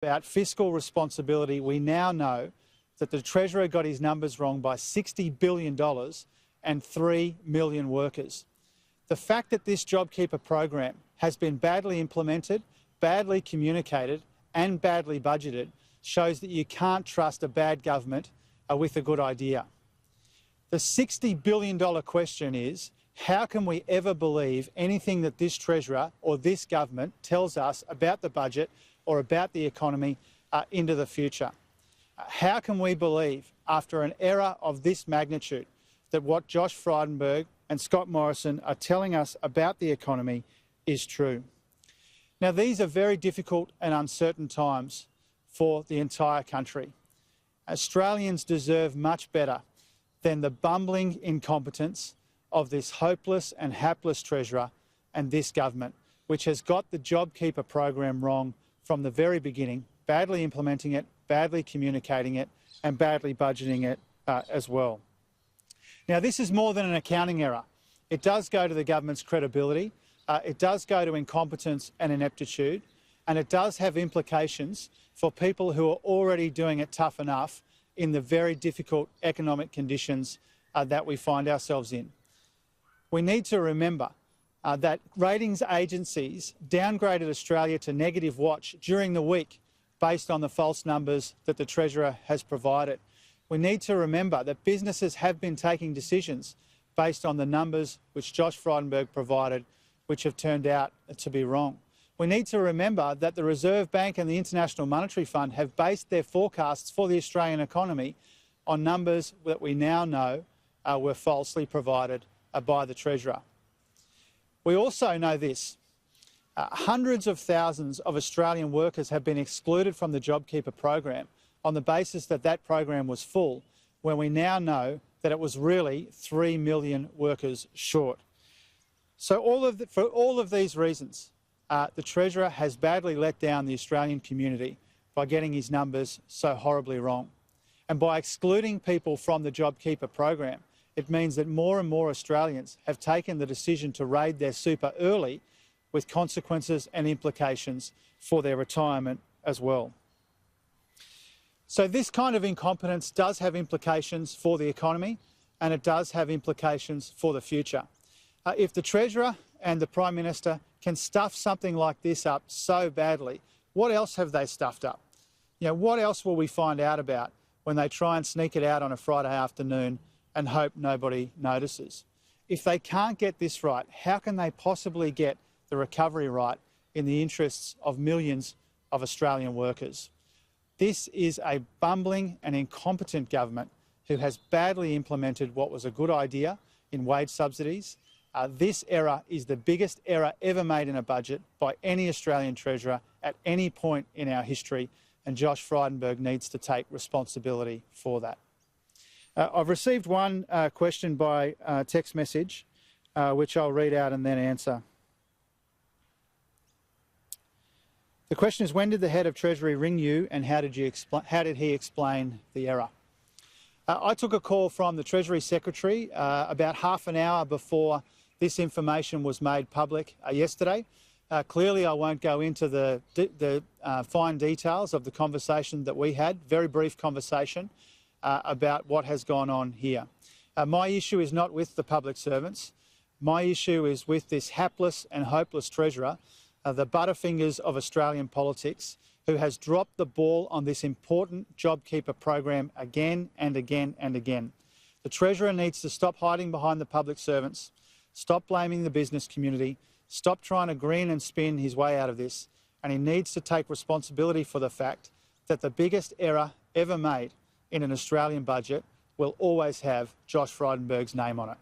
about fiscal responsibility, we now know that the Treasurer got his numbers wrong by $60 billion and 3 million workers. The fact that this JobKeeper program has been badly implemented, badly communicated and badly budgeted shows that you can't trust a bad government with a good idea. The $60 billion question is, how can we ever believe anything that this Treasurer or this government tells us about the budget or about the economy into the future? How can we believe, after an error of this magnitude, that what Josh Frydenberg and Scott Morrison are telling us about the economy is true? Now, these are very difficult and uncertain times for the entire country. Australians deserve much better than the bumbling incompetence of this hopeless and hapless Treasurer and this government, which has got the JobKeeper program wrong from the very beginning, badly implementing it, badly communicating it and badly budgeting it as well. Now, this is more than an accounting error. It does go to the government's credibility, it does go to incompetence and ineptitude, and it does have implications for people who are already doing it tough enough in the very difficult economic conditions that we find ourselves in. We need to remember that ratings agencies downgraded Australia to negative watch during the week based on the false numbers that the Treasurer has provided. We need to remember that businesses have been taking decisions based on the numbers which Josh Frydenberg provided, which have turned out to be wrong. We need to remember that the Reserve Bank and the International Monetary Fund have based their forecasts for the Australian economy on numbers that we now know were falsely provided by the Treasurer. We also know this. Hundreds of thousands of Australian workers have been excluded from the JobKeeper program on the basis that that program was full, when we now know that it was really 3 million workers short. So for all of these reasons, the Treasurer has badly let down the Australian community by getting his numbers so horribly wrong. And by excluding people from the JobKeeper program, it means that more and more Australians have taken the decision to raid their super early, with consequences and implications for their retirement as well. So this kind of incompetence does have implications for the economy, and it does have implications for the future. If the Treasurer and the Prime Minister can stuff something like this up so badly, what else have they stuffed up? You know, what else will we find out about when they try and sneak it out on a Friday afternoon and hope nobody notices? If they can't get this right, how can they possibly get the recovery right in the interests of millions of Australian workers? This is a bumbling and incompetent government who has badly implemented what was a good idea in wage subsidies. This error is the biggest error ever made in a budget by any Australian Treasurer at any point in our history, and Josh Frydenberg needs to take responsibility for that. I've received one question by text message, which I'll read out and then answer. The question is, when did the head of Treasury ring you and how did he explain the error? I took a call from the Treasury Secretary about half an hour before this information was made public yesterday. Clearly, I won't go into the fine details of the conversation that we had, very brief conversation about what has gone on here. My issue is not with the public servants. My issue is with this hapless and hopeless Treasurer, the butterfingers of Australian politics, who has dropped the ball on this important JobKeeper program again and again and again. The Treasurer needs to stop hiding behind the public servants, stop blaming the business community, stop trying to grin and spin his way out of this, and he needs to take responsibility for the fact that the biggest error ever made in an Australian budget will always have Josh Frydenberg's name on it.